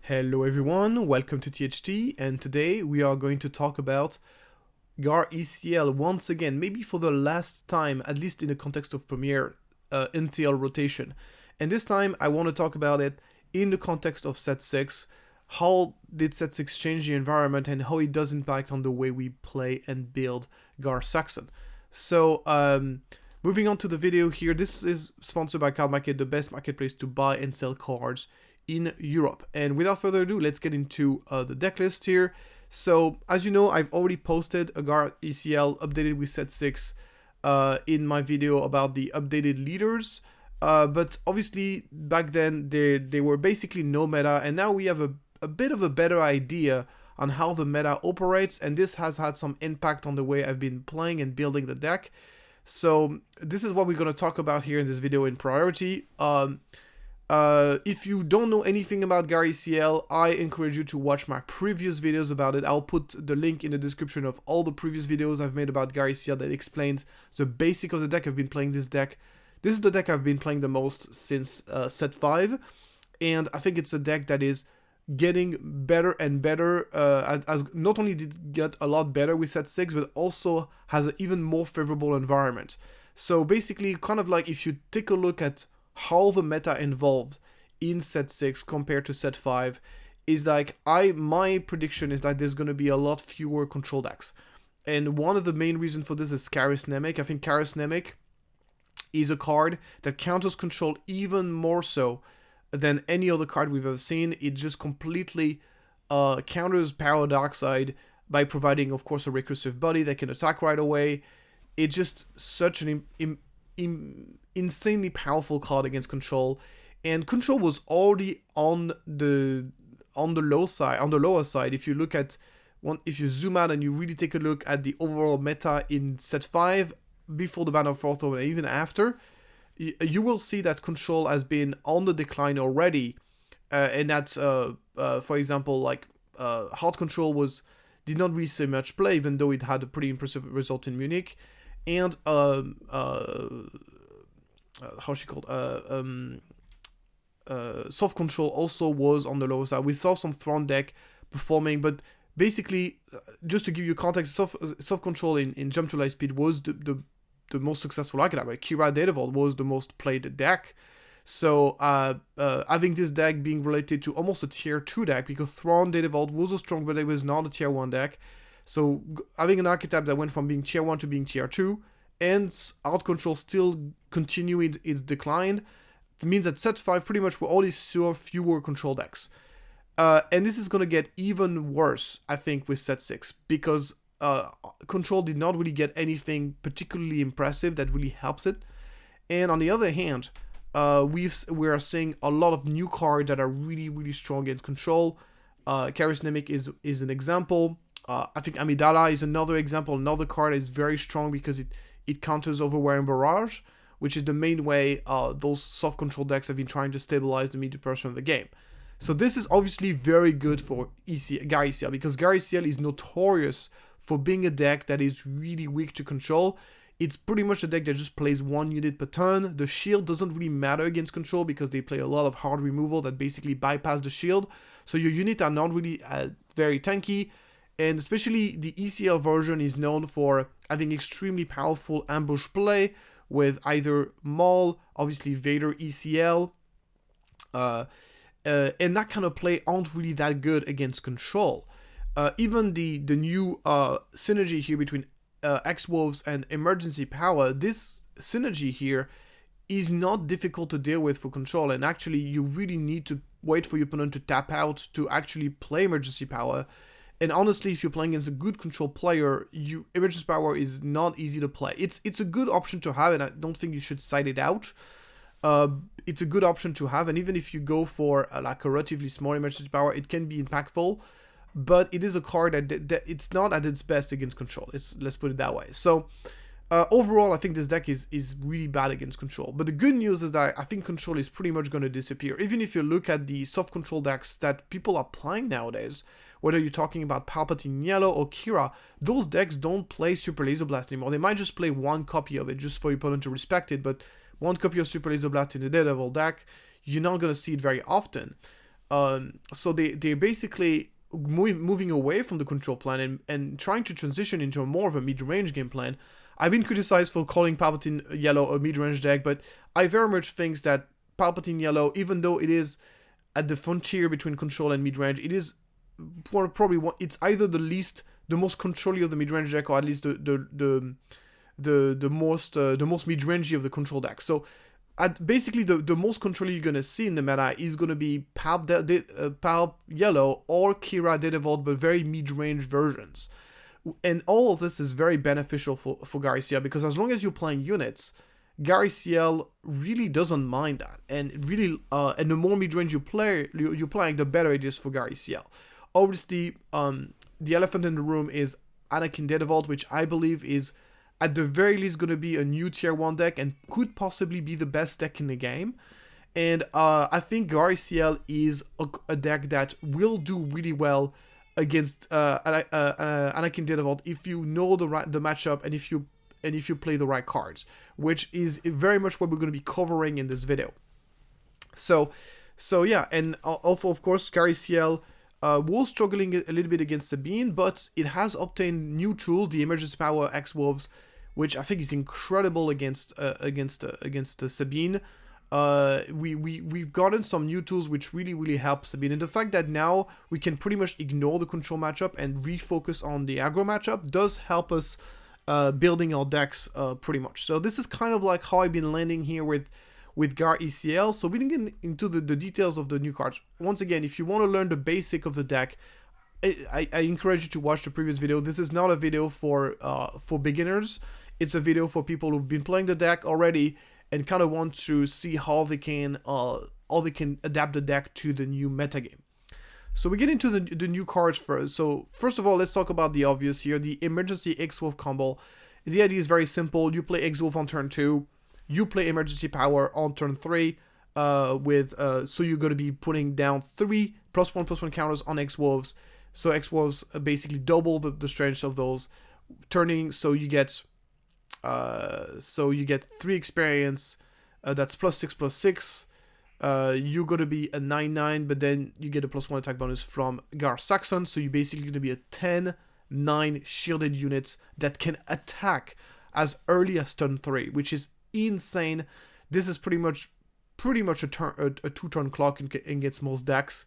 Hello everyone, welcome to THT, and today we are going to talk about Gar ECL once again, maybe for the last time, at least in the context of Premiere NTL rotation. And this time I want to talk about it in the context of set 6, how did set 6 change the environment and how it does impact on the way we play and build Gar Saxon. So, moving on to the video here, this is sponsored by Card Market, the best marketplace to buy and sell cards in Europe. And without further ado, let's get into the deck list here. So as you know, I've already posted a Gar ECL updated with set 6 in my video about the updated leaders, but obviously back then they were basically no meta, and now we have a bit of a better idea on how the meta operates, and this has had some impact on the way I've been playing and building the deck. So this is what we're going to talk about here in this video in priority. If you don't know anything about Gar ECL, I encourage you to watch my previous videos about it. I'll put the link in the description of all the previous videos I've made about Gar ECL that explains the basic of the deck. I've been playing this deck. This is the deck I've been playing the most since set 5, and I think it's a deck that is getting better and better, as not only did it get a lot better with set 6, but also has an even more favorable environment. So basically, kind of like if you take a look at how the meta evolved in set 6 compared to set 5, is like my prediction is that there's going to be a lot fewer control decks. And one of the main reasons for this is Karis Nemec. I think Karis Nemec is a card that counters control even more so than any other card we've ever seen. It just completely counters Power Darkside by providing, of course, a recursive body that can attack right away. It's just such an insanely powerful card against control, and control was already on the lower side. If you look at if you zoom out and you really take a look at the overall meta in set 5 before the ban of Fourth and even after, you will see that control has been on the decline already, and that for example, like hard control did not really see much play, even though it had a pretty impressive result in Munich. And how's she called? Soft control also was on the lower side. We saw some Thrawn deck performing, but basically, just to give you context, soft control in Jump to Light Speed was the most successful archetype. Like Kira Datavolt was the most played deck. So having this deck being related to almost a tier 2 deck, because Thrawn Datavolt was a strong, but it was not a tier 1 deck. So having an archetype that went from being tier 1 to being tier 2, and out control still continuing its decline, it means that set 5 pretty much we already saw fewer control decks. And this is going to get even worse, I think, with set 6, because control did not really get anything particularly impressive that really helps it. And on the other hand, we are seeing a lot of new cards that are really, really strong against control. Karis Nemec is an example. I think Amidala is another example, another card that is very strong because it counters Overwearing Barrage, which is the main way those soft control decks have been trying to stabilize the middle portion of the game. So this is obviously very good for Gar ECL, because Gar ECL is notorious for being a deck that is really weak to control. It's pretty much a deck that just plays one unit per turn. The shield doesn't really matter against control because they play a lot of hard removal that basically bypass the shield. So your units are not really very tanky. And especially the ECL version is known for having extremely powerful ambush play with either Maul, obviously Vader ECL, and that kind of play aren't really that good against control. Even the new synergy here between X-Wolves and Emergency Power, this synergy here is not difficult to deal with for control, and actually you really need to wait for your opponent to tap out to actually play Emergency Power. And honestly, if you're playing against a good control player, Emergency Power is not easy to play. It's a good option to have, and I don't think you should side it out. It's a good option to have, and even if you go for like a relatively small Emergency Power, it can be impactful. But it is a card that it's not at its best against control. Let's put it that way. So overall, I think this deck is really bad against control. But the good news is that I think control is pretty much going to disappear. Even if you look at the soft control decks that people are playing nowadays, whether you're talking about Palpatine Yellow or Kira, those decks don't play Super Laser Blast anymore. They might just play one copy of it just for your opponent to respect it, but one copy of Super Laser Blast in the Daredevil deck, you're not going to see it very often. So they're basically moving away from the control plan and trying to transition into more of a mid-range game plan. I've been criticized for calling Palpatine Yellow a mid-range deck, but I very much think that Palpatine Yellow, even though it is at the frontier between control and mid-range, it is probably it's either the most controlly of the mid-range deck, or at least the most mid-rangey of the control deck. So basically the most controlly you're gonna see in the meta is gonna be Palp Yellow or Kira Dedevault, but very mid-range versions. And all of this is very beneficial for Gar ECL, because as long as you're playing units, Gar ECL really doesn't mind that, and really, and the more mid-range you're playing, the better it is for Gar ECL. Obviously, the elephant in the room is Anakin Dedevault, which I believe is at the very least going to be a new tier 1 deck and could possibly be the best deck in the game. And I think Gar ECL is a deck that will do really well against Anakin Dedevault if you know the matchup, and if you play the right cards, which is very much what we're going to be covering in this video. So yeah, and also of course Gar ECL was struggling a little bit against Sabine, but it has obtained new tools, the Emergency Power X-Wolves, which I think is incredible against Sabine. We've gotten some new tools which really help Sabine, and the fact that now we can pretty much ignore the control matchup and refocus on the aggro matchup does help us building our decks pretty much. So this is kind of like how I've been landing here with Gar ECL. So we didn't get into the details of the new cards. Once again, if you want to learn the basic of the deck, I encourage you to watch the previous video. This is not a video for beginners. It's a video for people who've been playing the deck already and kind of want to see how they can adapt the deck to the new metagame. So we get into the new cards first. So first of all, let's talk about the obvious here, the Emergency X-Wolf combo. The idea is very simple. You play X-Wolf on turn 2, you play Emergency Power on turn 3, so you're going to be putting down 3 +1/+1 counters on X-Wolves. So X-Wolves basically double the strength of those, turning, so you get 3 experience, that's +6/+6. You're going to be a 9/9, but then you get a +1 attack bonus from Gar Saxon, so you're basically going to be a 10/9 shielded units that can attack as early as turn 3, which is insane. This is pretty much a 2-turn clock against most decks.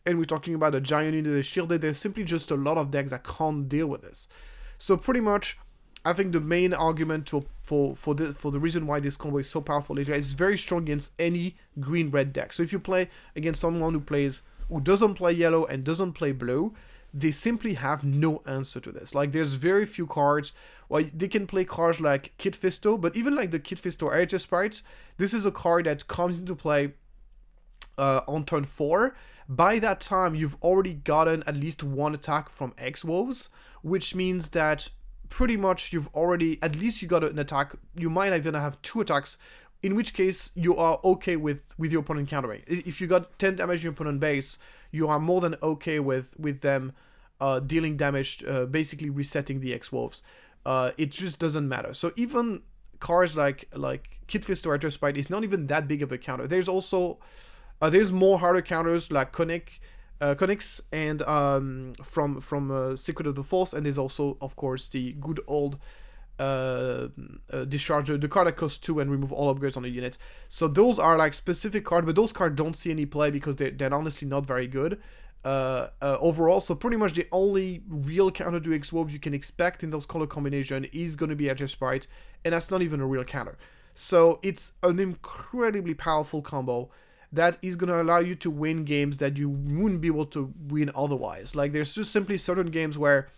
And we're talking about a giant unit that is shielded. There's simply just a lot of decks that can't deal with this. So pretty much, I think the main argument for the reason why this combo is so powerful is it's very strong against any green-red deck. So if you play against someone who doesn't play yellow and doesn't play blue, they simply have no answer to this. Like, there's very few cards. Well, they can play cards like Kit Fisto, but even like the Kit Fisto Heritage Sprites, this is a card that comes into play on turn 4. By that time, you've already gotten at least 1 attack from X-Wolves, which means that pretty much you got an attack. You might even have 2 attacks, in which case you are okay with your opponent countering. If you got 10 damage in your opponent base, you are more than okay with them dealing damage, basically resetting the X-Wolves. It just doesn't matter. So even cards like Kit Fisto or Heritage Sprite is not even that big of a counter. There's also there's more harder counters like Connix and from Secret of the Force, and there's also, of course, the good old Discharger, the card that costs 2 and remove all upgrades on a unit. So those are like specific cards, but those cards don't see any play because they're honestly not very good overall. So pretty much the only real counter to X-Wolves you can expect in those color combination is going to be Heritage Sprite, and that's not even a real counter. So it's an incredibly powerful combo that is going to allow you to win games that you wouldn't be able to win otherwise. Like, there's just simply certain games where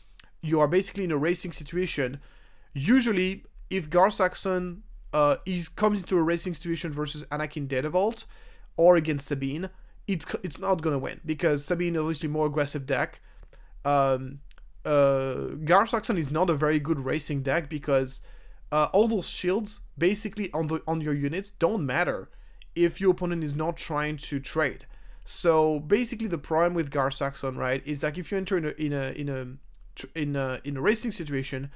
you are basically in a racing situation. Usually, if Gar Saxon comes into a racing situation versus Anakin Dedevault or against Sabine, it's not going to win, because Sabine is obviously more aggressive deck. Gar Saxon is not a very good racing deck because all those shields basically on your units don't matter if your opponent is not trying to trade. So basically, the problem with Gar Saxon, right, is that if you enter in a racing situation,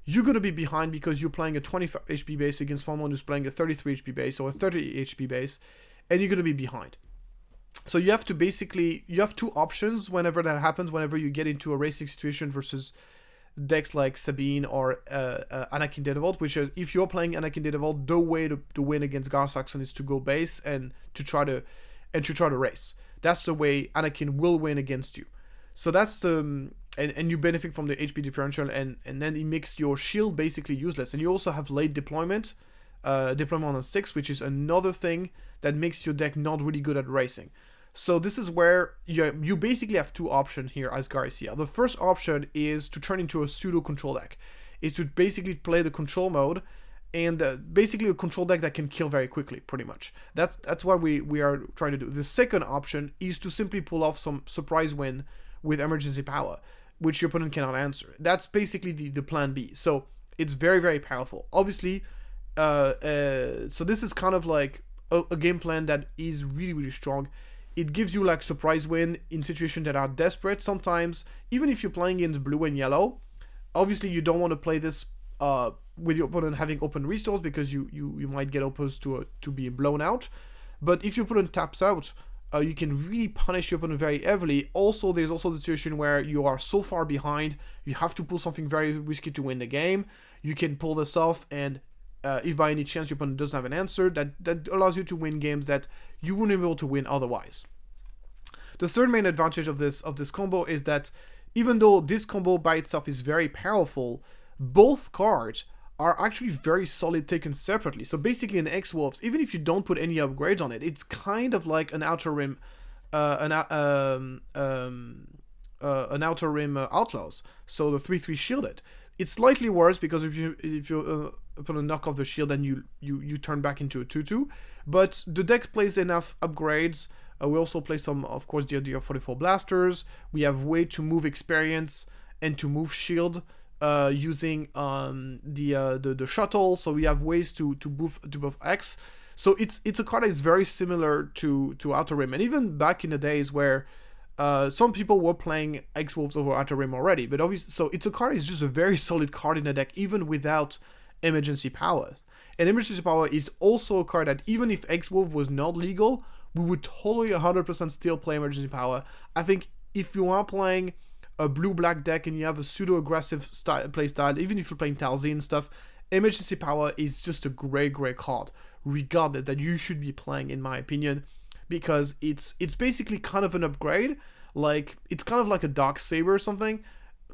you're gonna be behind because you're playing a 25 HP base against someone who's playing a 33 HP base or a 30 HP base, and you're gonna be behind. So you have to basically, you have two options whenever that happens, whenever you get into a racing situation versus decks like Sabine or Anakin Dedevolt, which is, if you're playing Anakin Dedevolt, the way to win against Gar Saxon is to go base and to try to race. That's the way Anakin will win against you. So that's the and you benefit from the HP differential, and then it makes your shield basically useless. And you also have late deployment on 6, which is another thing that makes your deck not really good at racing. So this is where you basically have two options here as Gar ECL. The first option is to turn into a pseudo control deck. Is to basically play the control mode, and basically a control deck that can kill very quickly, pretty much. That's what we are trying to do. The second option is to simply pull off some surprise win with emergency power, which your opponent cannot answer. That's basically the plan B. So it's very, very powerful. Obviously, so this is kind of like a game plan that is really, really strong. It gives you like surprise win in situations that are desperate. Sometimes, even if you're playing in blue and yellow, obviously you don't want to play this with your opponent having open resource, because you might get opposed to being blown out. But if your opponent taps out, you can really punish your opponent very heavily. Also, there's also the situation where you are so far behind, you have to pull something very risky to win the game. You can pull this off, and if by any chance your opponent doesn't have an answer, that allows you to win games that you wouldn't be able to win otherwise. The third main advantage of this combo is that even though this combo by itself is very powerful, both cards are actually very solid taken separately. So basically an X-Wolves, even if you don't put any upgrades on it, it's kind of like an Outer Rim Outlaws. So the 3/3 shielded. It's slightly worse because if you put a knock off the shield, then you turn back into a 2/2. But the deck plays enough upgrades. We also play some, of course, the DR44 blasters. We have way to move experience and to move shield using the shuttle. So we have ways to buff X. So it's a card that is very similar to Outer Rim, and even back in the days where some people were playing X-Wolves over Outer Rim already. But obviously, so it's a card that's just a very solid card in the deck, even without emergency power. And emergency power is also a card that even if X-Wolf was not legal, we would totally 100% still play emergency power. I think if you are playing a blue-black deck and you have a pseudo-aggressive play style, even if you're playing talzin and stuff, emergency power is just a great card, regardless, that you should be playing, in my opinion, because it's basically kind of an upgrade. Like, it's kind of like a Dark Saber or something.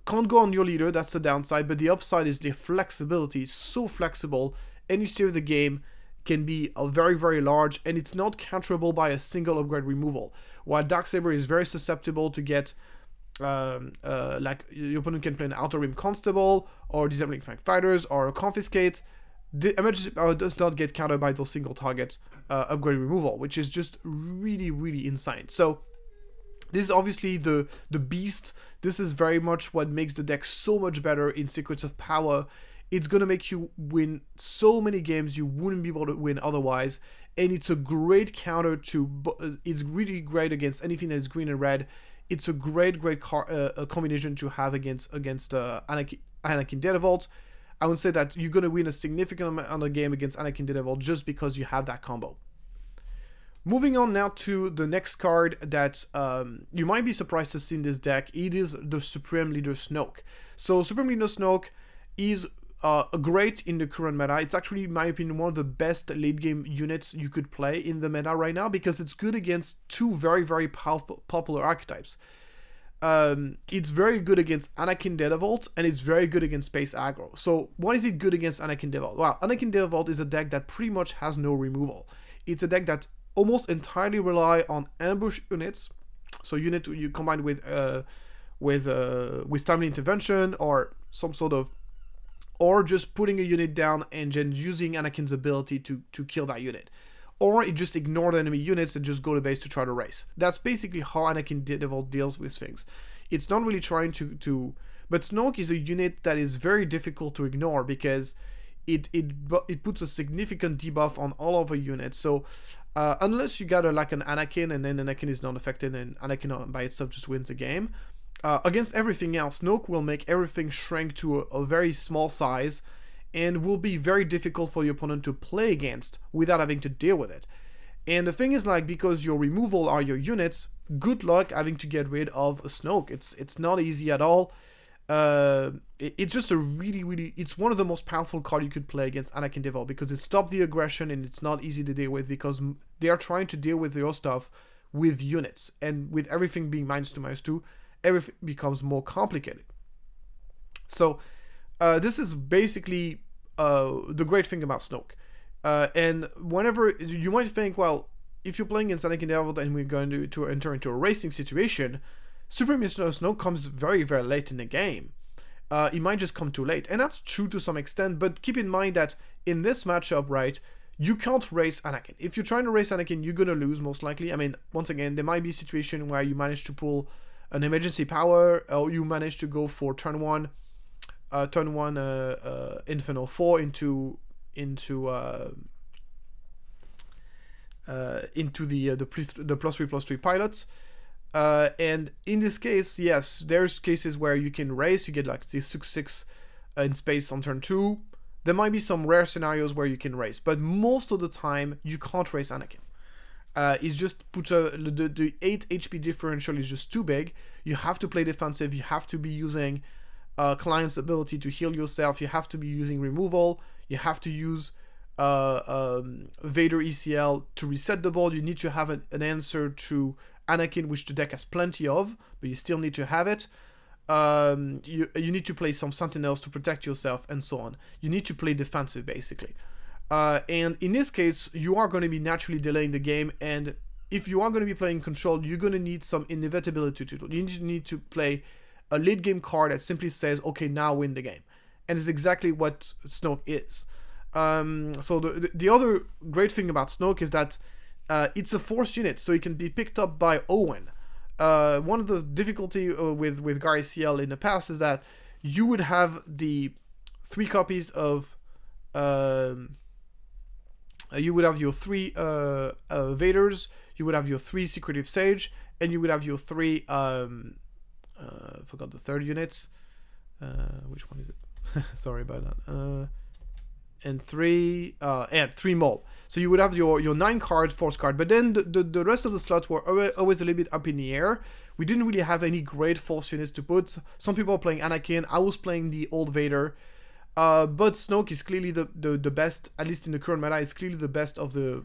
Can't go on your leader, that's the downside, but the upside is the flexibility. It's so flexible. Any state of the game can be very large, and it's not counterable by a single upgrade removal. While Dark Saber is very susceptible to get, like, your opponent can play an Outer Rim Constable, or Disabling Flank Fighters, or Confiscate. The emergency power does not get countered by those single target upgrade removal, which is just really insane. So this is obviously the beast. This is very much what makes the deck so much better in Secrets of Power. It's gonna make you win so many games you wouldn't be able to win otherwise, and it's a great counter to. It's really great against anything that is green and red. It's a great combination to have against Anakin Dedevolt. I would say that you're gonna win a significant amount of the game against Anakin Dedevolt just because you have that combo. Moving on now to the next card that you might be surprised to see in this deck. It is the Supreme Leader Snoke. So Supreme Leader Snoke is great in the current meta. It's actually, in my opinion, one of the best late game units you could play in the meta right now, because it's good against two very popular archetypes. It's very good against Anakin Dedevolt, and it's very good against Space Aggro. So why is it good against Anakin Dedevolt? Well, Anakin Dedevolt is a deck that pretty much has no removal. It's a deck that almost entirely rely on ambush units. So unit you combine with timely intervention, or some sort of, or just putting a unit down and then using Anakin's ability to kill that unit. Or it just ignore the enemy units and just go to base to try to race. That's basically how Anakin Dedevolt deals with things. It's not really trying to but Snoke is a unit that is very difficult to ignore, because it puts a significant debuff on all of the units. So unless you got like an Anakin, and then Anakin is not affected and Anakin by itself just wins the game, against everything else, Snoke will make everything shrink to a very small size, and will be very difficult for your opponent to play against without having to deal with it. And the thing is, like, because your removal are your units, good luck having to get rid of a Snoke. It's not easy at all. It's just a really, it's one of the most powerful cards you could play against Anakin Devil, because it stops the aggression and it's not easy to deal with, because they are trying to deal with your stuff with units, and with everything being -2/-2, everything becomes more complicated. So this is basically the great thing about Snoke. And whenever you might think, well, if you're playing against Anakin Devil and we're going to enter into a racing situation, Supreme Snoke comes very, very late in the game. It might just come too late, and that's true to some extent, but keep in mind that in this matchup, right, you can't race Anakin. If you're trying to race Anakin, you're gonna lose most likely. I mean, once again, there might be a situation where you manage to pull an emergency power, or you manage to go for turn one Inferno 4 into the +3/+3 pilots. And in this case, yes, there's cases where you can race, you get like the 6/6 in space on turn 2. There might be some rare scenarios where you can race, but most of the time you can't race Anakin. It's just the 8 HP differential is just too big. You have to play defensive, you have to be using client's ability to heal yourself, you have to be using removal, you have to use Vader ECL to reset the board. You need to have an answer to Anakin, which the deck has plenty of, but you still need to have it. You need to play some sentinels to protect yourself, and so on. You need to play defensive, basically. And in this case, you are going to be naturally delaying the game, and if you are going to be playing control, you're going to need some inevitability to it. You need to play a late game card that simply says, okay, now win the game. And it's exactly what Snoke is. So the other great thing about Snoke is that it's a force unit, so it can be picked up by Owen. One of the difficulty with Gar ECL in the past is that you would have the 3 copies of you would have your 3 Vaders, you would have your 3 Secretive Sage, and you would have your 3 forgot the third units. Which one is it? Sorry about that. And 3 Maul. So you would have your 9 cards, force card, but then the rest of the slots were always a little bit up in the air. We didn't really have any great force units to put. Some people are playing Anakin, I was playing the old Vader, but Snoke is clearly the best, at least in the current meta, is clearly the best of the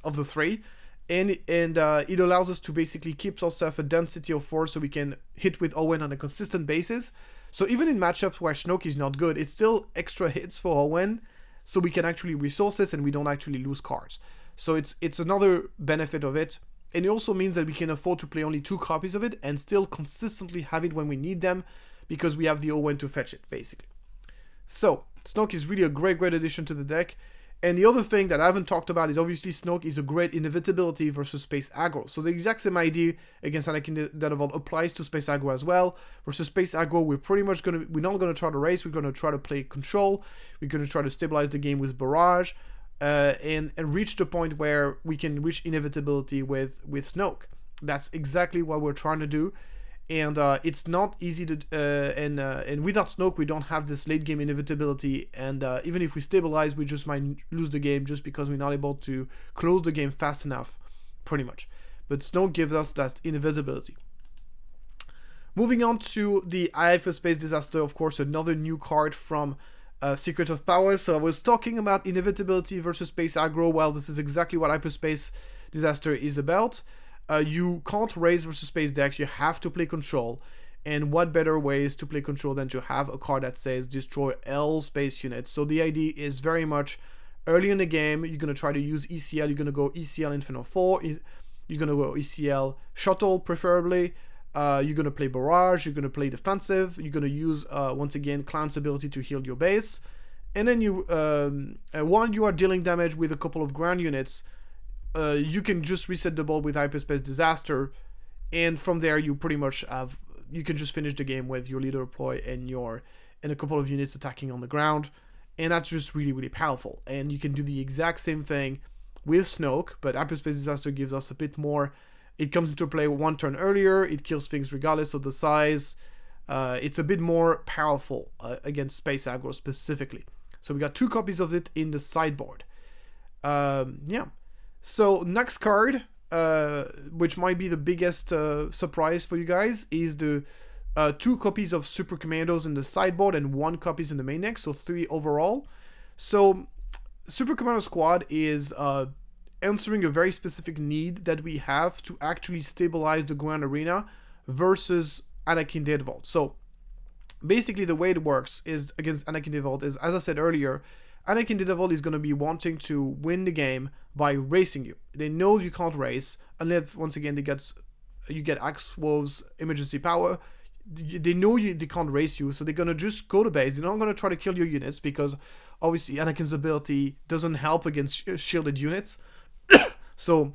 3, and it allows us to basically keep ourselves a density of force so we can hit with Owen on a consistent basis. So even in matchups where Snoke is not good, it's still extra hits for Owen, so we can actually resource it and we don't actually lose cards. So it's another benefit of it. And it also means that we can afford to play only 2 copies of it and still consistently have it when we need them, because we have the Owen to fetch it, basically. So Snoke is really a great addition to the deck. And the other thing that I haven't talked about is obviously Snoke is a great inevitability versus space aggro. So the exact same idea against Anakin Devil applies to space aggro as well. Versus space aggro, we're not gonna try to race. We're gonna try to play control. We're gonna try to stabilize the game with barrage, and reach the point where we can reach inevitability with Snoke. That's exactly what we're trying to do. And it's not easy to and without Snoke we don't have this late game inevitability, and even if we stabilize, we just might lose the game just because we're not able to close the game fast enough, pretty much. But Snoke gives us that inevitability. Moving on to the Hyperspace Disaster, of course, another new card from Secret of Power. So I was talking about inevitability versus space aggro. Well, this is exactly what Hyperspace Disaster is about. You can't raise versus space decks, you have to play control, and what better ways to play control than to have a card that says destroy all space units. So the idea is very much early in the game, you're going to try to use ECL, you're going to go ECL Inferno 4, you're going to go ECL Shuttle preferably, you're going to play Barrage, you're going to play defensive, you're going to use once again Clown's ability to heal your base, and then you while you are dealing damage with a couple of ground units, you can just reset the board with Hyperspace Disaster, and from there you pretty much you can just finish the game with your leader deploy and a couple of units attacking on the ground, and that's just really powerful. And you can do the exact same thing with Snoke, but Hyperspace Disaster gives us a bit more. It comes into play 1 turn earlier, it kills things regardless of the size. It's a bit more powerful against space aggro specifically. So we got 2 copies of it in the sideboard. Yeah. So next card, which might be the biggest surprise for you guys, is the 2 copies of Super Commandos in the sideboard and 1 copies in the main deck, so 3 overall. So Super Commando Squad is answering a very specific need that we have to actually stabilize the Grand Arena versus Anakin Deadvault. So basically the way it works is against Anakin Deadvault is, as I said earlier, Anakin Deadvault is going to be wanting to win the game by racing you. They know you can't race unless, once again, you get Axe Wolf's emergency power. They know they can't race you, so they're going to just go to base. They're not going to try to kill your units because obviously Anakin's ability doesn't help against shielded units. So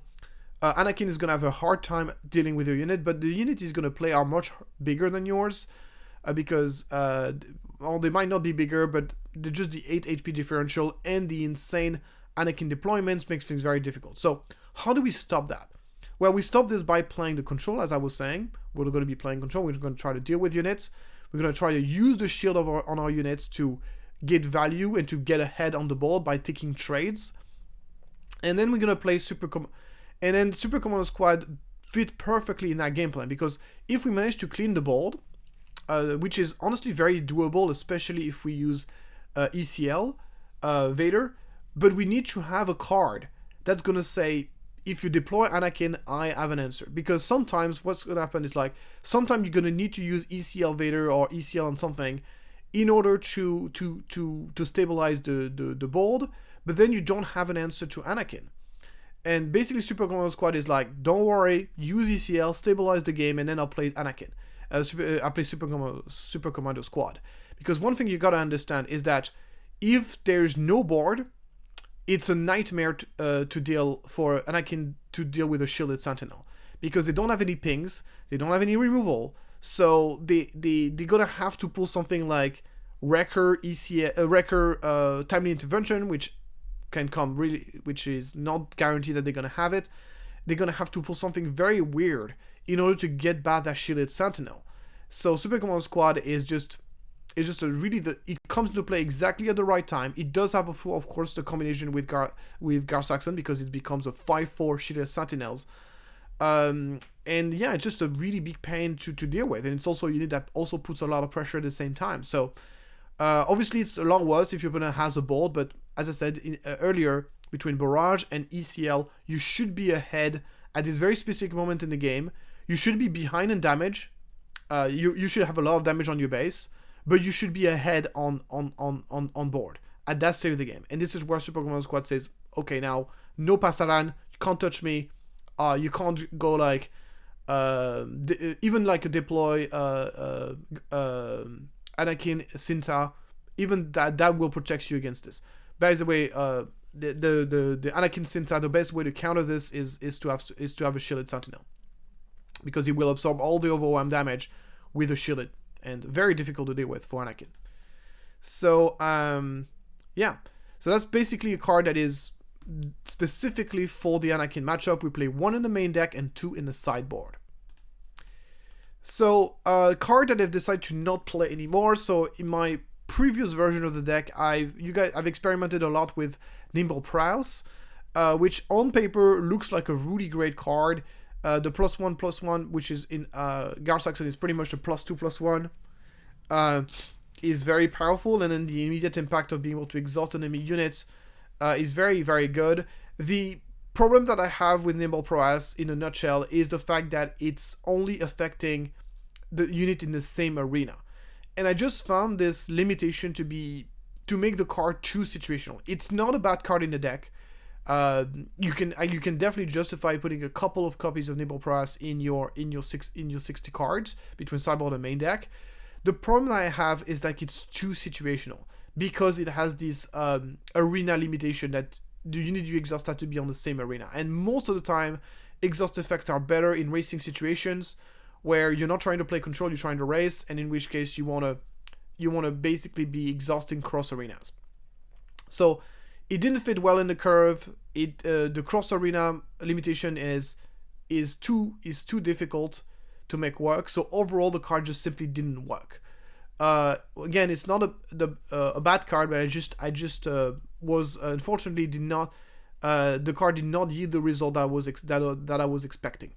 Anakin is going to have a hard time dealing with your unit, but the unit he's going to play are much bigger than yours because well, they might not be bigger, but just the 8 HP differential and the insane Anakin deployments makes things very difficult. So how do we stop that? Well, we stop this by playing the control, as I was saying. We're going to be playing control. We're going to try to deal with units. We're going to try to use the shield on our units to get value and to get ahead on the board by taking trades. And then we're going to play Super Commando Squad fit perfectly in that game plan, because if we manage to clean the board, which is honestly very doable, especially if we use ECL, Vader, but we need to have a card that's going to say, if you deploy Anakin, I have an answer. Because sometimes what's going to happen is, like, sometimes you're going to need to use ECL Vader or ECL on something in order to stabilize the board, but then you don't have an answer to Anakin. And basically Super Commando Squad is like, don't worry, use ECL, stabilize the game, and then I'll play Anakin. I'll play Super Commando Squad. Because one thing you gotta understand is that if there's no board, it's a nightmare to deal for Anakin to deal with a shielded sentinel, because they don't have any pings, they don't have any removal, so they're gonna have to pull something like Wrecker Timely Intervention, which can come which is not guaranteed that they're gonna have it. They're gonna have to pull something very weird in order to get back that shielded sentinel. So Super Commando Squad is just it comes into play exactly at the right time. It does have of course the combination with Gar Saxon, because it becomes a 5/4 shielded sentinels. And yeah, it's just a really big pain to deal with, and it's also a unit that also puts a lot of pressure at the same time. So obviously it's a lot worse if your opponent has a board, but as I said earlier, between Barrage and ECL, you should be ahead at this very specific moment in the game. You should be behind in damage. You should have a lot of damage on your base, but you should be ahead on board at that stage of the game. And this is where Super Commando Squad says, okay, now, no Pasaran, you can't touch me, you can't go like, even like a deploy Anakin Cinta, even that will protect you against this. By the way, the Anakin Cinta, the best way to counter this is to have a shielded sentinel, because it will absorb all the overwhelm damage with a shielded, and very difficult to deal with for Anakin. So yeah, so that's basically a card that is specifically for the Anakin matchup. We play 1 in the main deck and 2 in the sideboard. So a card that I've decided to not play anymore. So in my previous version of the deck, I've experimented a lot with Nimble Prowess, which on paper looks like a really great card. The +1/+1, which is in Gar Saxon, is pretty much a +2/+1, is very powerful, and then the immediate impact of being able to exhaust enemy units is very, very good. The problem that I have with Nimble Prowess, in a nutshell, is the fact that it's only affecting the unit in the same arena. And I just found this limitation to make the card too situational. It's not a bad card in the deck. You can definitely justify putting a couple of copies of Nimble Prowess in your 60 cards between sideboard and main deck. The problem that I have is that it's too situational, because it has this arena limitation that the unit you exhaust have to be on the same arena. And most of the time, exhaust effects are better in racing situations where you're not trying to play control, you're trying to race, and in which case you wanna basically be exhausting cross arenas. So it didn't fit well in the curve. The cross arena limitation is too difficult to make work. So overall, the card just simply didn't work. Again, it's not a bad card, but I just was unfortunately did not the card did not yield the result that I was expecting.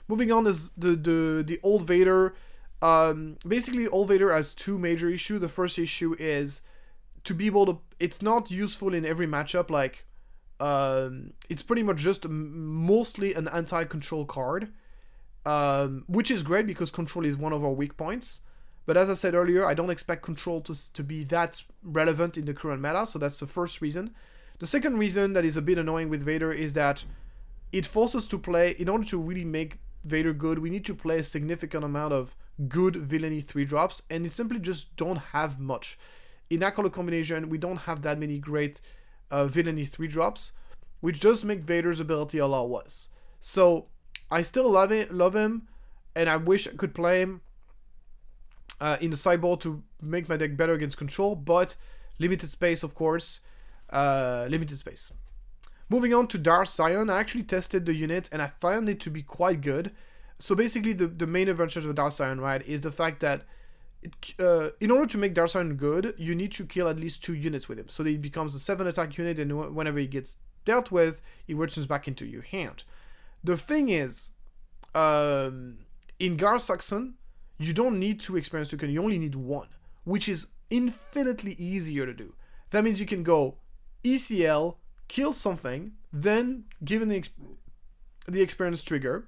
Moving on is the Old Vader. Basically, Old Vader has two major issues. The first issue is to be able to. It's not useful in every matchup. Like, it's pretty much just mostly an anti-control card, which is great because control is one of our weak points. But as I said earlier, I don't expect control to be that relevant in the current meta. So that's the first reason. The second reason that is a bit annoying with Vader is that it forces us to play. In order to really make Vader good, we need to play a significant amount of good villainy 3-drops, and it simply just don't have much. In that color combination, we don't have that many great villainy 3-drops, which does make Vader's ability a lot worse. So I still love him, and I wish I could play him in the sideboard to make my deck better against control, but limited space, of course. Limited space. Moving on to Gar Saxon, I actually tested the unit and I found it to be quite good. So basically the main advantage of Gar Saxon, right, is the fact that in order to make Gar Saxon good, you need to kill at least 2 units with him. So that he becomes a 7 attack unit, and whenever he gets dealt with, he returns back into your hand. The thing is, in Gar Saxon, you don't need 2 experience tokens, you only need 1, which is infinitely easier to do. That means you can go ECL, kill something, then given the experience trigger,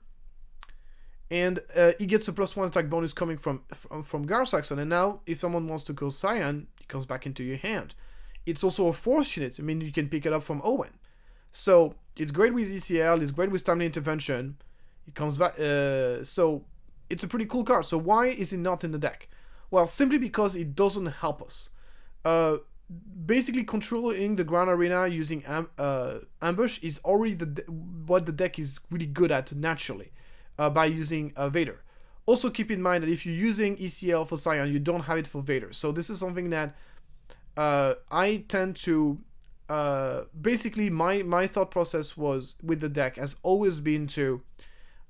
and he gets a +1 attack bonus coming from Gar Saxon, and now if someone wants to kill Cyan, it comes back into your hand. It's also a force unit. I mean, you can pick it up from Owen. So it's great with ECL, it's great with timely intervention. It comes back, so it's a pretty cool card. So why is it not in the deck? Well, simply because it doesn't help us. Basically, controlling the ground arena using ambush is already what the deck is really good at naturally, by using Vader. Also keep in mind that if you're using ECL for Cyan, you don't have it for Vader. So this is something that I tend to... basically, my thought process was with the deck has always been to...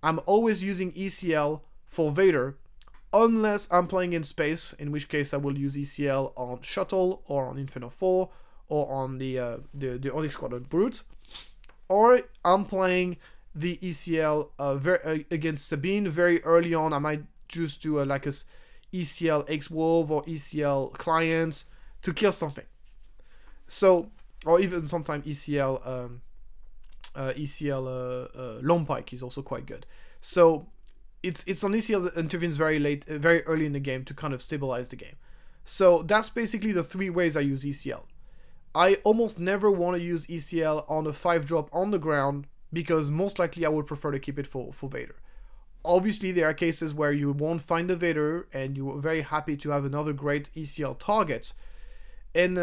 I'm always using ECL for Vader, unless I'm playing in space, in which case I will use ECL on Shuttle or on Inferno 4 or on the Onyx Squadron Brute, or I'm playing the ECL against Sabine very early on. I might just do like a ECL X-Wolf or ECL Client to kill something. So, or even sometimes ECL Lone Pike is also quite good. So it's on ECL that intervenes very early in the game to kind of stabilize the game. So that's basically the 3 ways I use ECL. I almost never want to use ECL on a 5-drop on the ground because most likely I would prefer to keep it for Vader. Obviously, there are cases where you won't find a Vader and you're very happy to have another great ECL target, and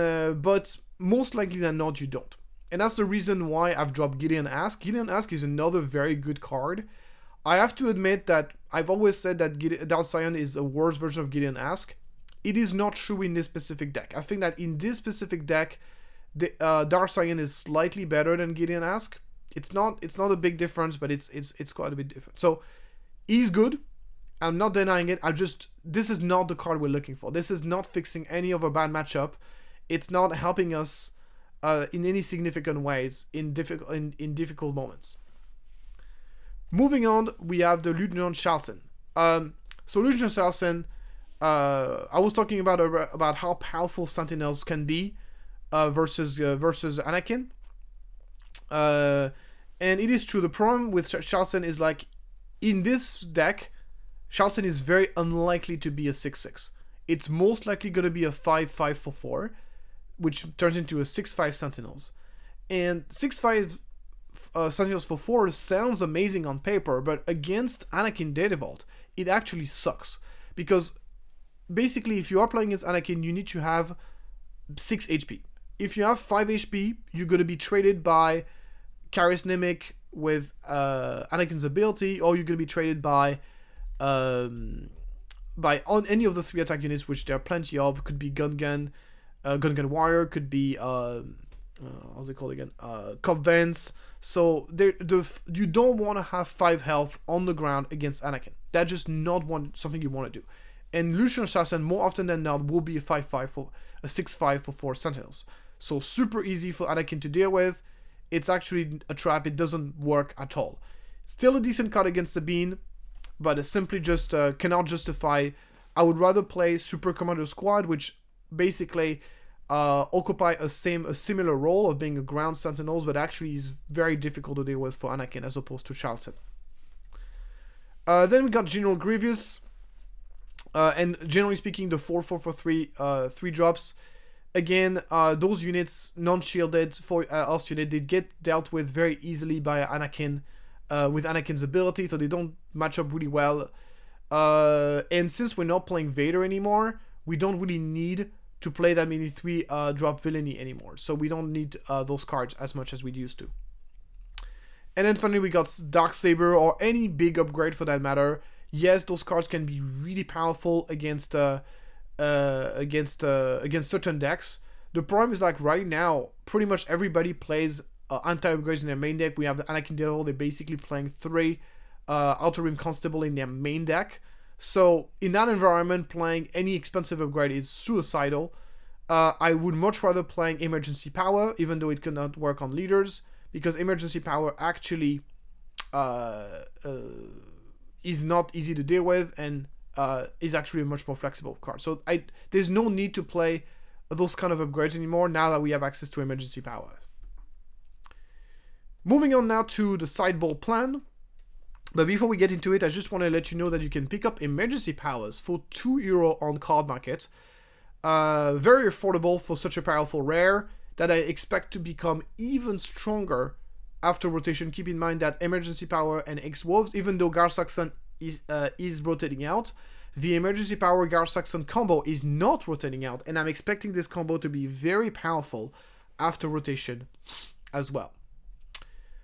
but most likely than not, you don't. And that's the reason why I've dropped Gideon Ask. Gideon Ask is another very good card. I have to admit that I've always said that Gar Saxon is a worse version of Gideon Ask. It is not true in this specific deck. I think that in this specific deck, Gar Saxon is slightly better than Gideon Ask. It's not a big difference, but it's quite a bit different. So he's good. I'm not denying it. This is not the card we're looking for. This is not fixing any of our bad matchup. It's not helping us in any significant ways in difficult moments. Moving on, we have the Lieutenant Charlton. So Lieutenant Charlton, I was talking about how powerful Sentinels can be versus Anakin. And it is true. The problem with Charlton is like in this deck, Charlton is very unlikely to be a 6/6. It's most likely going to be a 5/5 for 4, which turns into a 6/5 Sentinels. And 6/5 Sentinels for 4 sounds amazing on paper, but against Anakin Dedevault, it actually sucks. Because basically, if you are playing against Anakin, you need to have 6 HP. If you have 5 HP, you're going to be traded by Charismatic with Anakin's ability, or you're going to be traded by on any of the 3 attack units, which there are plenty of. Could be Gun Warrior, could be how's it called again? Cop Vance. So you don't want to have 5 health on the ground against Anakin. That's just not something you want to do. And Lieutenant Charlton, more often than not, will be a 5/5 for a 6/5 for 4 Sentinels. So super easy for Anakin to deal with. it's actually a trap. It doesn't work at all. Still a decent card against Sabine, but it simply just cannot justify. I would rather play Super Commando Squad, which basically occupy a similar role of being a ground sentinels, but actually is very difficult to deal with for Anakin as opposed to Charleston. Then we got General Grievous, and generally speaking, the 4/4 for 3 drops. Again, those units, non-shielded for Host unit, they get dealt with very easily by Anakin, with Anakin's ability, so they don't match up really well. And since we're not playing Vader anymore, we don't really need to play that many 3-drop villainy anymore. So we don't need those cards as much as we used to. And then finally we got Darksaber, or any big upgrade for that matter. Yes, those cards can be really powerful against certain decks. The problem is, like, right now, pretty much everybody plays anti-upgrades in their main deck. We have the Anakin Devil, they're basically playing 3 Outer Rim Constable in their main deck. So in that environment, playing any expensive upgrade is suicidal. I would much rather playing Emergency Power, even though it cannot work on leaders, because Emergency Power actually is not easy to deal with, and is actually a much more flexible card. So there's no need to play those kind of upgrades anymore now that we have access to Emergency Power. Moving on now to the sideboard plan. But before we get into it, I just want to let you know that you can pick up Emergency Powers for €2 on Card Market. Very affordable for such a powerful rare that I expect to become even stronger after rotation. Keep in mind that Emergency Power and X-Wolves, even though Gar Saxon is rotating out, the Emergency Power Gar Saxon combo is not rotating out, and I'm expecting this combo to be very powerful after rotation as well.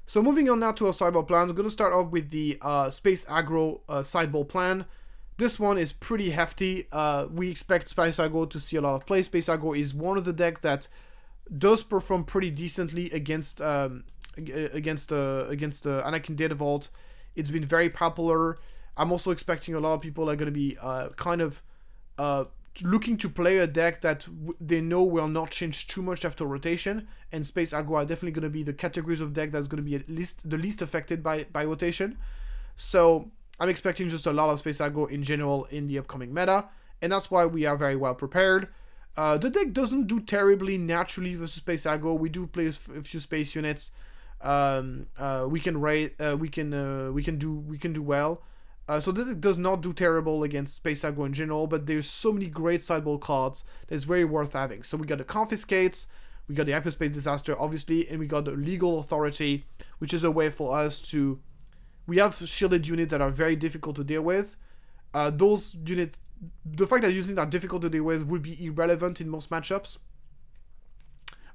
So moving on now to our sideboard plan, we're going to start off with the Space Aggro sideboard plan. This one is pretty hefty. We expect Space Aggro to see a lot of play. Space Aggro is one of the decks that does perform pretty decently against Anakin Daredevil. It's been very popular. I'm also expecting a lot of people are going to be looking to play a deck that they know will not change too much after rotation, and Space Aggro are definitely going to be the categories of deck that's going to be the least affected by rotation. So I'm expecting just a lot of Space Aggro in general in the upcoming meta, and that's why we are very well prepared. The deck doesn't do terribly naturally versus Space Aggro. We do play a few space units. We can do well. So the deck does not do terrible against Space Aggro in general, but there's so many great sideboard cards that it's very worth having. So we got the Confiscates, we got the Hyperspace Disaster, obviously, and we got the Legal Authority, which is a way for us to... We have shielded units that are very difficult to deal with. Those units... The fact that units are difficult to deal with would be irrelevant in most matchups.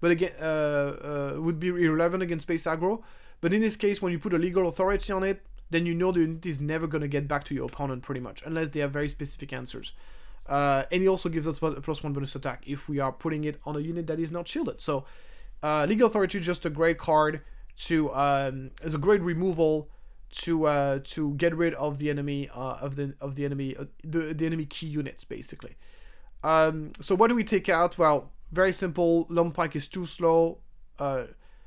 But again, would be irrelevant against Space Aggro. But in this case, when you put a Legal Authority on it, then you know the unit is never going to get back to your opponent pretty much, unless they have very specific answers. And it also gives us a +1 bonus attack if we are putting it on a unit that is not shielded. So Legal Authority is just a great card to as a great removal to get rid of the enemy the enemy key units basically. So what do we take out? Well, very simple. Lumpike is too slow.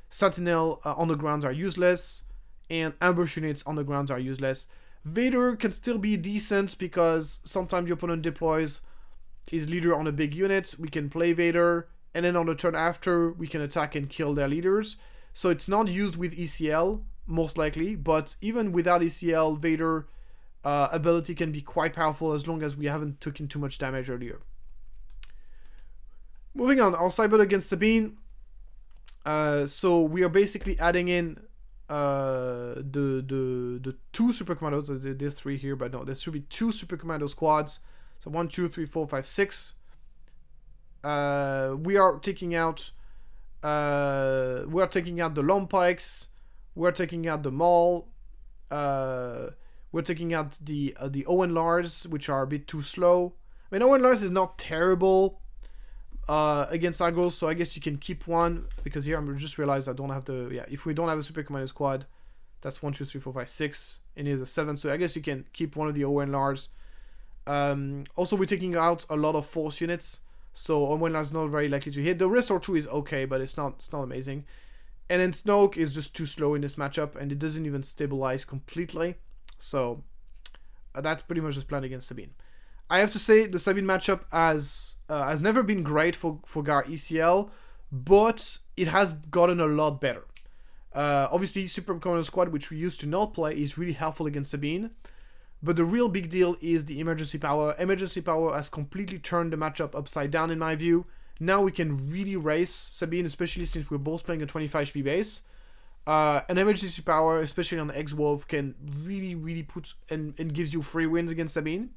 Sentinel on the ground are useless, and ambush units on the grounds are useless. Vader can still be decent because sometimes your opponent deploys his leader on a big unit. We can play Vader, and then on the turn after, we can attack and kill their leaders. So it's not used with ECL, most likely, but even without ECL, Vader ability can be quite powerful as long as we haven't taken too much damage earlier. Moving on, our sideboard against Sabine. So we are basically adding in the 2 super commandos. There's 3 here, but no, there should be 2 super commando squads. So 1, 2, 3, 4, 5, 6. We are taking out the Lumpikes. We're taking out the Maul. We're taking out the Owen Lars, which are a bit too slow. I mean, Owen Lars is not terrible against aggro, so I guess you can keep one, because here I'm just realized I don't have the... Yeah, if we don't have a super commando squad, that's 1, 2, 3, 4, 5, 6, and here's a 7, so I guess you can keep one of the Owen Lars. Also, we're taking out a lot of force units, so Owen Lars is not very likely to hit. The Restore 2 is okay, but it's not amazing. And then Snoke is just too slow in this matchup, and it doesn't even stabilize completely. So that's pretty much just playing against Sabine. I have to say the Sabine matchup has never been great for Gar ECL, but it has gotten a lot better. Obviously, Super Commando Squad, which we used to not play, is really helpful against Sabine. But the real big deal is the emergency power. Emergency power has completely turned the matchup upside down in my view. Now we can really race Sabine, especially since we're both playing a 25 HP base. An emergency power, especially on the X-Wolf, can really put and gives you free wins against Sabine.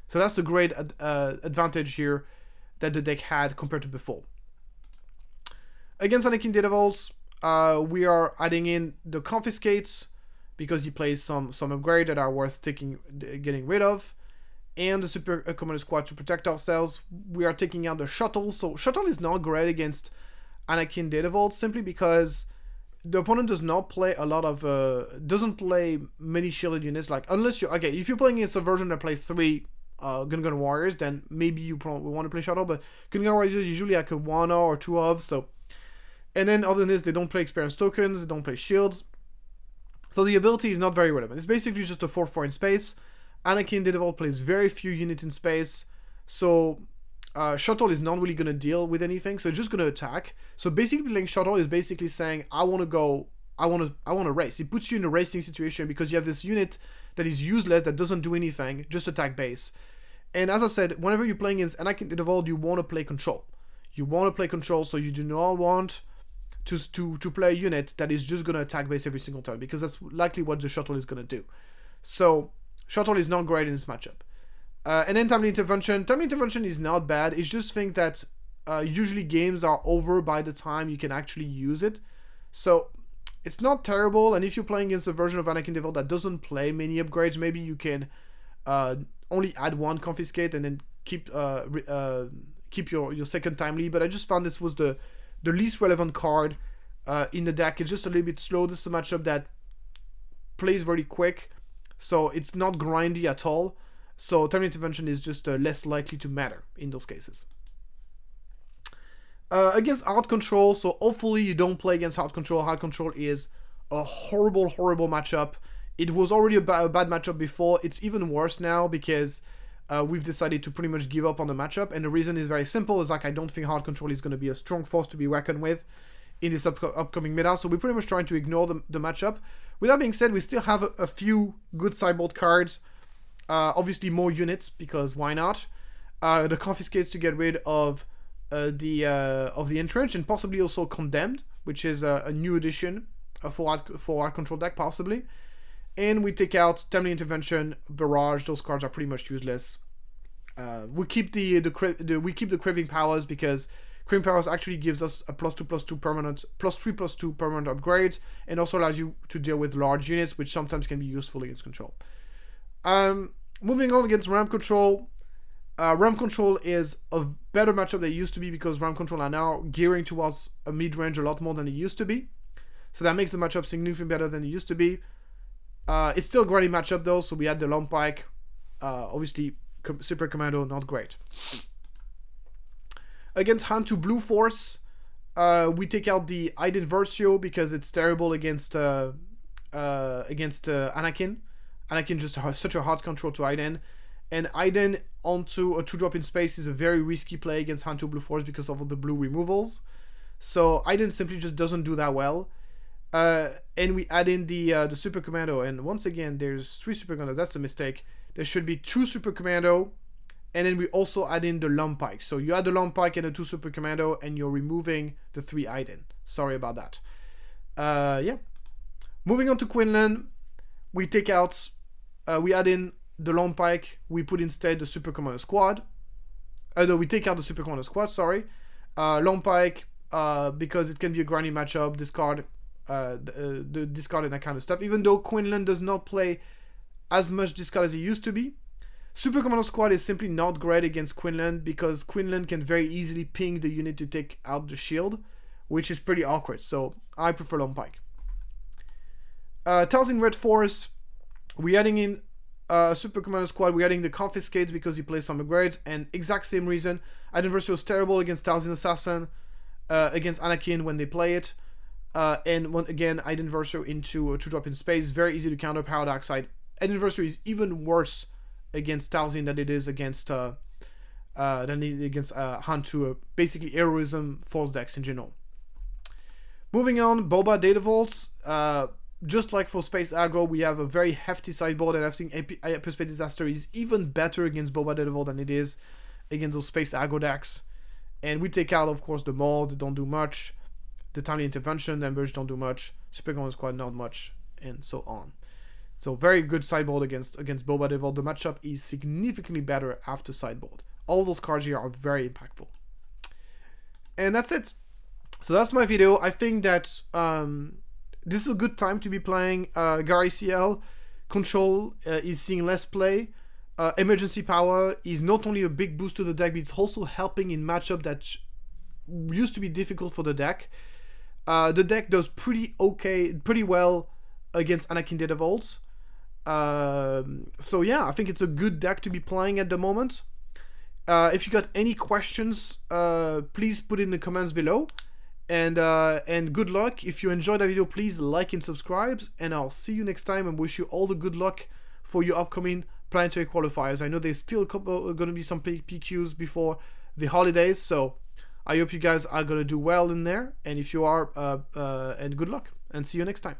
So that's a great advantage here that the deck had compared to before. Against Anakin Data Vaults, we are adding in the Confiscates because he plays some upgrade that are worth getting rid of, and the Super Commando Squad to protect ourselves. We are taking out the Shuttle. So Shuttle is not great against Anakin Data Vaults simply because the opponent does not play a lot of doesn't play many shielded units. Like unless you if you're playing against a version that plays 3 Gun Warriors, then maybe you probably want to play Shuttle. But Gun Warriors is usually like a 1 or 2 of. So, and then other than this, they don't play experience tokens, they don't play shields. So the ability is not very relevant. It's basically just a 4/4 in space. Anakin Data Vault plays very few units in space, so Shuttle is not really gonna deal with anything. So it's just gonna attack. So basically, playing Shuttle is basically saying, I want to race. It puts you in a racing situation because you have this unit that is useless, that doesn't do anything, just attack base. And as I said, whenever you're playing against Anakin Data Vault, you want to play control. You want to play control, so you do not want to play a unit that is just going to attack base every single time, because that's likely what the Shuttle is going to do. So Shuttle is not great in this matchup. And then Timely Intervention. Timely Intervention is not bad. It's just think that usually games are over by the time you can actually use it. So it's not terrible, and if you're playing against a version of Anakin Devil that doesn't play many upgrades, maybe you can only add 1 Confiscate and then keep your second Timely. But I just found this was the least relevant card in the deck. It's just a little bit slow. This is a matchup that plays very quick, so it's not grindy at all. So Timely Intervention is just less likely to matter in those cases. Against Hard Control, so hopefully you don't play against Hard Control. Hard Control is a horrible matchup. It was already a bad matchup before. It's even worse now because we've decided to pretty much give up on the matchup, and the reason is very simple. Is like I don't think Hard Control is going to be a strong force to be reckoned with in this upcoming meta, so we're pretty much trying to ignore the matchup. With that being said, we still have a few good sideboard cards. Obviously more units, because why not? The Confiscates to get rid of the Entrench, and possibly also Condemned, which is a new addition for our control deck possibly. And we take out Timely Intervention, Barrage. Those cards are pretty much useless. We keep the Craving Powers, because Craving Powers actually gives us a +2/+2 permanent, +3/+2 permanent upgrades, and also allows you to deal with large units, which sometimes can be useful against control. Moving on against Ram Control. Ram Control is a better matchup than it used to be, because Ram Control are now gearing towards a mid-range a lot more than it used to be. So that makes the matchup significantly better than it used to be. It's still a great matchup though, so we had the Long Pike. Obviously, Super Commando, not great. Against Hantu Blue Force, we take out the Aiden Versio because it's terrible against Anakin. Anakin just has such a hard control to Aiden. And Aiden onto a 2-drop in space is a very risky play against Hantu Blue Force because of all the blue removals. So Aiden simply just doesn't do that well. And we add in the Super Commando, and once again there's 3 Super Commando. That's a mistake. There should be 2 Super Commando, and then we also add in the Long Pike. So you add the Long Pike and the 2 Super Commando, and you're removing the 3 Aiden. Sorry about that. Yeah. Moving on to Quinlan, we take out, we add in the Long Pike. We put instead the Super Commando Squad. No, we take out the Super Commando Squad. Sorry. Long Pike, because it can be a grindy matchup. Discard. The discard and that kind of stuff, even though Quinlan does not play as much discard as he used to be. Super Commando Squad is simply not great against Quinlan, because Quinlan can very easily ping the unit to take out the shield, which is pretty awkward, so I prefer Long Pike. Talzin Red Force, we're adding in Super Commando Squad. We're adding the Confiscates because he plays some upgrades, and exact same reason. Aiden Versio is terrible against Talzin Assassin, against Anakin when they play it. And again, Iden Verso into 2-drop in space, very easy to counter Power Dark Side. Iden Verso is even worse against Talzin than it is against Hantu, basically heroism force decks in general. Moving on, Boba Data Vaults. Just like for Space Aggro, we have a very hefty sideboard, and I've seen Hyperspace Disaster is even better against Boba Data Vault than it is against those Space Aggro decks. And we take out, of course, the Maul, that don't do much, the Timely Intervention, Ambush don't do much, Super Command Squad not much, and so on. So very good sideboard against Boba Data Vault. The matchup is significantly better after sideboard. All those cards here are very impactful. And that's it. So that's my video. I think that this is a good time to be playing Gar ECL. Control is seeing less play. Emergency Power is not only a big boost to the deck, but it's also helping in matchup that used to be difficult for the deck. The deck does pretty well against Anakin Data Vaults. So yeah, I think it's a good deck to be playing at the moment. If you got any questions, please put it in the comments below. And good luck. If you enjoyed the video, please like and subscribe, and I'll see you next time and wish you all the good luck for your upcoming planetary qualifiers. I know there's still going to be some PQs before the holidays, so I hope you guys are going to do well in there, and if you are, and good luck, and see you next time.